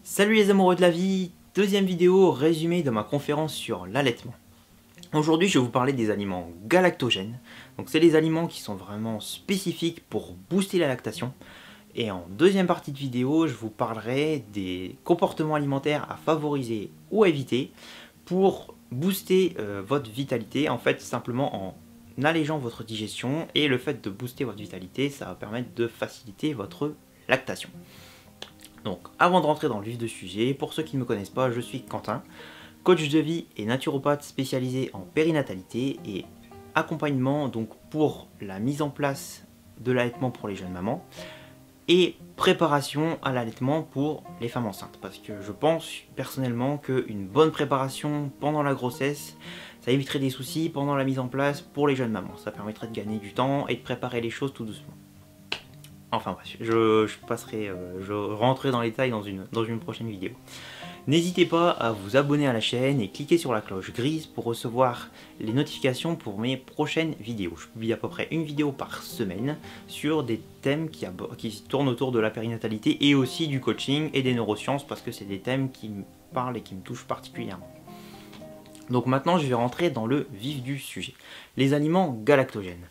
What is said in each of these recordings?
Salut les amoureux de la vie, deuxième vidéo résumé de ma conférence sur l'allaitement. Aujourd'hui je vais vous parler des aliments galactogènes. Donc c'est des aliments qui sont vraiment spécifiques pour booster la lactation. Et en deuxième partie de vidéo je vous parlerai des comportements alimentaires à favoriser ou à éviter pour booster votre vitalité, en fait simplement en allégeant votre digestion. Et le fait de booster votre vitalité, ça va permettre de faciliter votre lactation. Donc avant de rentrer dans le vif du sujet, pour ceux qui ne me connaissent pas, je suis Quentin, coach de vie et naturopathe spécialisé en périnatalité et accompagnement donc pour la mise en place de l'allaitement pour les jeunes mamans et préparation à l'allaitement pour les femmes enceintes. Parce que je pense personnellement qu'une bonne préparation pendant la grossesse, ça éviterait des soucis pendant la mise en place pour les jeunes mamans. Ça permettrait de gagner du temps et de préparer les choses tout doucement. Enfin bref, je rentrerai dans les détails dans une prochaine vidéo. N'hésitez pas à vous abonner à la chaîne et cliquer sur la cloche grise pour recevoir les notifications pour mes prochaines vidéos. Je publie à peu près une vidéo par semaine sur des thèmes qui tournent autour de la périnatalité et aussi du coaching et des neurosciences parce que c'est des thèmes qui me parlent et qui me touchent particulièrement. Donc maintenant je vais rentrer dans le vif du sujet. Les aliments galactogènes.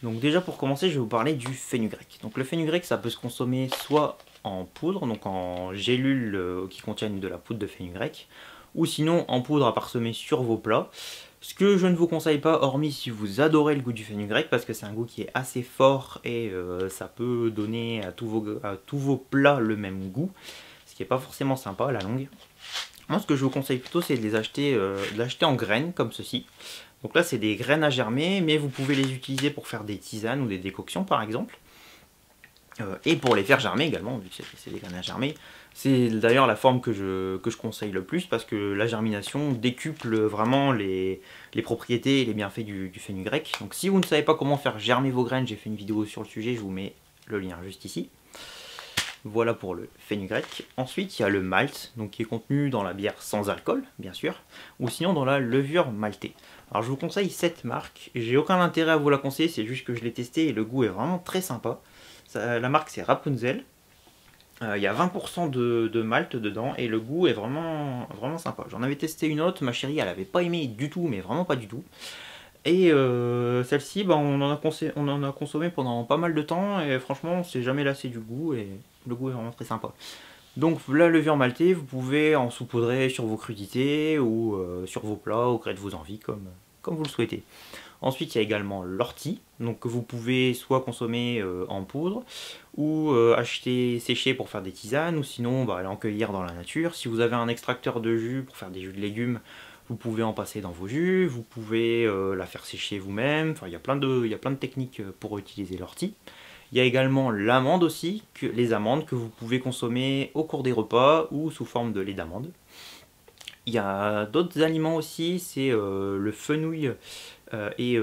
Donc déjà pour commencer, je vais vous parler du fenugrec. Donc le fenugrec, ça peut se consommer soit en poudre, donc en gélules qui contiennent de la poudre de fenugrec, ou sinon en poudre à parsemer sur vos plats. Ce que je ne vous conseille pas, hormis si vous adorez le goût du fenugrec, parce que c'est un goût qui est assez fort et ça peut donner à tous vos plats le même goût, ce qui n'est pas forcément sympa à la longue. Moi ce que je vous conseille plutôt c'est de l'acheter en graines comme ceci. Donc là c'est des graines à germer, mais vous pouvez les utiliser pour faire des tisanes ou des décoctions par exemple. Et pour les faire germer également, vu que c'est des graines à germer. C'est d'ailleurs la forme que je conseille le plus, parce que la germination décuple vraiment les propriétés et les bienfaits du fenugrec. Donc si vous ne savez pas comment faire germer vos graines, j'ai fait une vidéo sur le sujet, je vous mets le lien juste ici. Voilà pour le fenugrec. Ensuite, il y a le malt, donc qui est contenu dans la bière sans alcool, bien sûr, ou sinon dans la levure maltée. Alors je vous conseille cette marque, j'ai aucun intérêt à vous la conseiller, c'est juste que je l'ai testé et le goût est vraiment très sympa. La marque c'est Rapunzel. Il y a 20% de malt dedans et le goût est vraiment sympa. J'en avais testé une autre, ma chérie elle avait pas aimé du tout, mais vraiment pas du tout. Et celle-ci, bah, on en a consommé pendant pas mal de temps et franchement on s'est jamais lassé du goût et le goût est vraiment très sympa. Donc la levure maltée, vous pouvez en saupoudrer sur vos crudités ou sur vos plats au gré de vos envies comme vous le souhaitez. Ensuite il y a également l'ortie, donc que vous pouvez soit consommer en poudre ou acheter séché pour faire des tisanes ou sinon aller en cueillir dans la nature. Si vous avez un extracteur de jus pour faire des jus de légumes, vous pouvez en passer dans vos jus, vous pouvez la faire sécher vous-même, enfin il y a plein de techniques pour utiliser l'ortie. Il y a également l'amande aussi, les amandes que vous pouvez consommer au cours des repas ou sous forme de lait d'amande. Il y a d'autres aliments aussi, c'est le fenouil et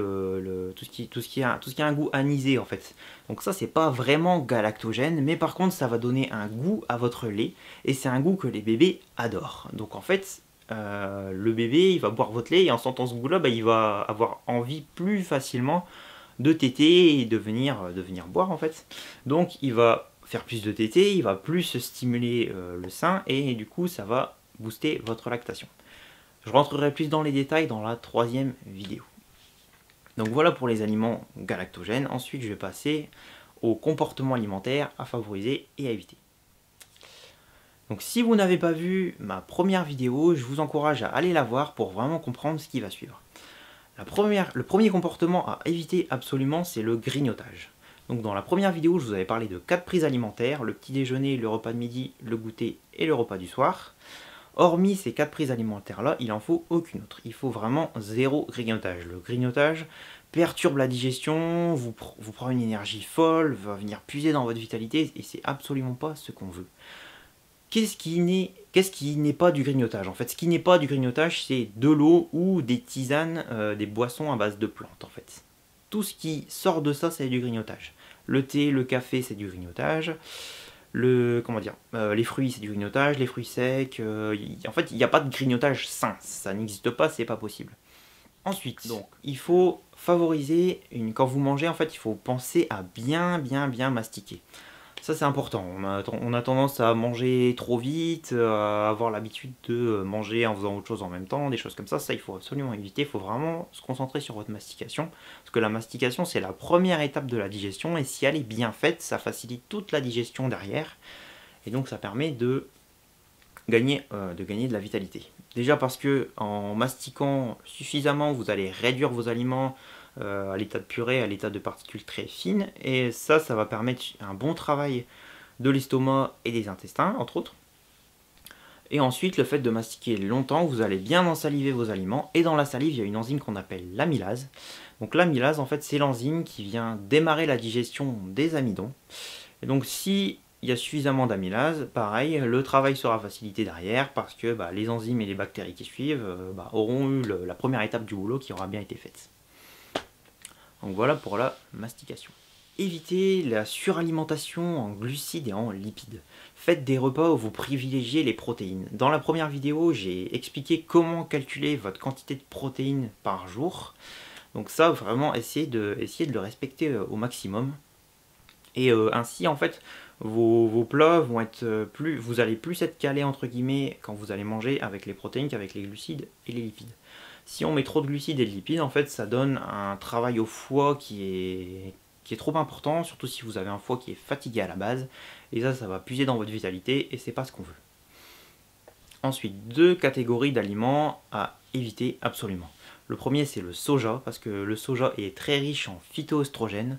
tout ce qui a un goût anisé en fait. Donc ça c'est pas vraiment galactogène, mais par contre ça va donner un goût à votre lait et c'est un goût que les bébés adorent. Donc en fait le bébé il va boire votre lait et en sentant ce goût là il va avoir envie plus facilement de téter et de venir boire en fait. Donc il va faire plus de téter, il va plus stimuler le sein et du coup ça va booster votre lactation. Je rentrerai plus dans les détails dans la troisième vidéo. Donc voilà pour les aliments galactogènes. Ensuite je vais passer aux comportements alimentaires à favoriser et à éviter. Donc si vous n'avez pas vu ma première vidéo, je vous encourage à aller la voir pour vraiment comprendre ce qui va suivre. Le premier comportement à éviter absolument, c'est le grignotage. Donc dans la première vidéo, je vous avais parlé de 4 prises alimentaires, le petit déjeuner, le repas de midi, le goûter et le repas du soir. Hormis ces 4 prises alimentaires là, il n'en faut aucune autre. Il faut vraiment zéro grignotage. Le grignotage perturbe la digestion, vous prend une énergie folle, va venir puiser dans votre vitalité et c'est absolument pas ce qu'on veut. Qu'est-ce qui n'est pas du grignotage? En fait, ce qui n'est pas du grignotage, c'est de l'eau ou des tisanes, des boissons à base de plantes en fait. Tout ce qui sort de ça, c'est du grignotage. Le thé, le café, c'est du grignotage. Les fruits, c'est du grignotage. Les fruits secs, en fait, il n'y a pas de grignotage sain. Ça n'existe pas, c'est pas possible. Ensuite, donc, il faut favoriser, quand vous mangez, en fait, il faut penser à bien mastiquer. Ça c'est important, on a tendance à manger trop vite, à avoir l'habitude de manger en faisant autre chose en même temps, des choses comme ça il faut absolument éviter, il faut vraiment se concentrer sur votre mastication, parce que la mastication c'est la première étape de la digestion, et si elle est bien faite, ça facilite toute la digestion derrière, et donc ça permet de gagner de la vitalité. Déjà parce que en mastiquant suffisamment, vous allez réduire vos aliments à l'état de purée, à l'état de particules très fines, et ça va permettre un bon travail de l'estomac et des intestins, entre autres. Et ensuite, le fait de mastiquer longtemps, vous allez bien ensaliver vos aliments, et dans la salive, il y a une enzyme qu'on appelle l'amylase. Donc l'amylase, en fait, c'est l'enzyme qui vient démarrer la digestion des amidons. Et donc si il y a suffisamment d'amylase, pareil, le travail sera facilité derrière, parce que les enzymes et les bactéries qui suivent auront eu la première étape du boulot qui aura bien été faite. Donc voilà pour la mastication. Évitez la suralimentation en glucides et en lipides. Faites des repas où vous privilégiez les protéines. Dans la première vidéo, j'ai expliqué comment calculer votre quantité de protéines par jour. Donc ça, vraiment, essayez de le respecter au maximum. Et ainsi, en fait, vos plats vont être vous allez plus être calé entre guillemets quand vous allez manger avec les protéines qu'avec les glucides et les lipides. Si on met trop de glucides et de lipides, en fait, ça donne un travail au foie qui est trop important, surtout si vous avez un foie qui est fatigué à la base, et ça va puiser dans votre vitalité, et c'est pas ce qu'on veut. Ensuite, 2 catégories d'aliments à éviter absolument. Le premier, c'est le soja, parce que le soja est très riche en phytoestrogènes.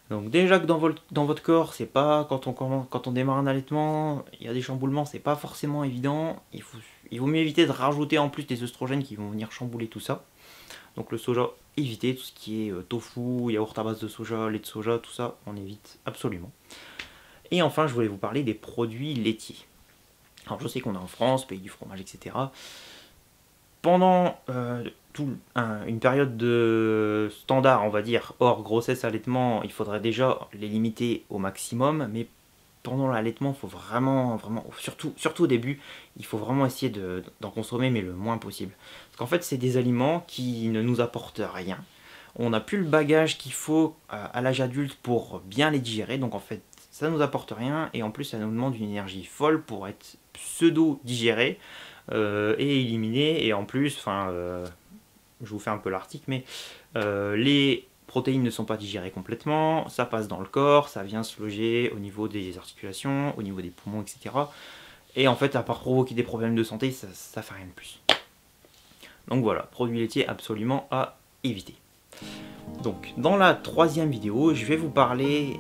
Donc déjà que dans votre corps, c'est pas quand on démarre un allaitement, il y a des chamboulements, c'est pas forcément évident. Il vaut mieux éviter de rajouter en plus des œstrogènes qui vont venir chambouler tout ça. Donc le soja, évitez tout ce qui est tofu, yaourt à base de soja, lait de soja, tout ça, on évite absolument. Et enfin, je voulais vous parler des produits laitiers. Alors je sais qu'on est en France, pays du fromage, etc. Pendant une période de standard, on va dire, hors grossesse, allaitement, il faudrait déjà les limiter au maximum, mais pendant l'allaitement, il faut vraiment, surtout au début, il faut vraiment essayer d'en consommer, mais le moins possible. Parce qu'en fait, c'est des aliments qui ne nous apportent rien. On n'a plus le bagage qu'il faut à l'âge adulte pour bien les digérer, donc en fait, ça ne nous apporte rien, et en plus, ça nous demande une énergie folle pour être pseudo-digéré et éliminé, et en plus, je vous fais un peu l'article, mais les protéines ne sont pas digérées complètement, ça passe dans le corps, ça vient se loger au niveau des articulations, au niveau des poumons, etc. Et en fait, à part provoquer des problèmes de santé, ça fait rien de plus. Donc voilà, produits laitiers absolument à éviter. Donc dans la 3e vidéo, je vais vous parler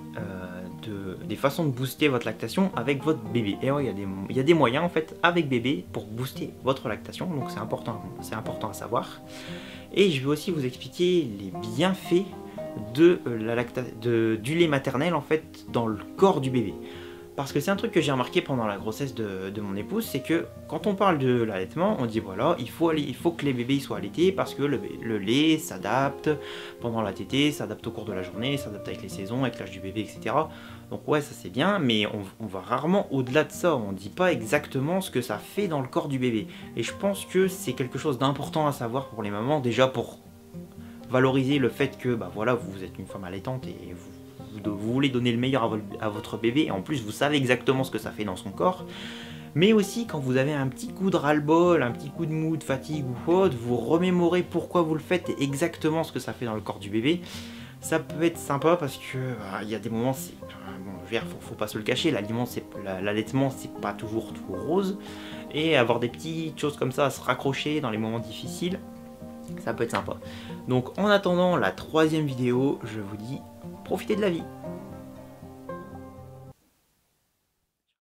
des façons de booster votre lactation avec votre bébé. Et ouais, il y a des moyens en fait avec bébé pour booster votre lactation, donc c'est important à savoir. Et je vais aussi vous expliquer les bienfaits du lait maternel en fait dans le corps du bébé. Parce que c'est un truc que j'ai remarqué pendant la grossesse de mon épouse, c'est que quand on parle de l'allaitement, on dit voilà, il faut que les bébés soient allaités parce que le lait s'adapte pendant la tétée, s'adapte au cours de la journée, s'adapte avec les saisons, avec l'âge du bébé, etc. Donc ouais, ça c'est bien, mais on va rarement au-delà de ça, on ne dit pas exactement ce que ça fait dans le corps du bébé. Et je pense que c'est quelque chose d'important à savoir pour les mamans, déjà pour valoriser le fait que voilà, vous êtes une femme allaitante et vous voulez donner le meilleur à votre bébé, et en plus vous savez exactement ce que ça fait dans son corps. Mais aussi quand vous avez un petit coup de ras-le-bol, un petit coup de mou, de fatigue ou autre, vous remémorez pourquoi vous le faites et exactement ce que ça fait dans le corps du bébé. Ça peut être sympa parce que il y a des moments, faut pas se le cacher, l'allaitement c'est pas toujours tout rose, et avoir des petites choses comme ça à se raccrocher dans les moments difficiles, ça peut être sympa. Donc en attendant la 3e vidéo, je vous dis profitez de la vie.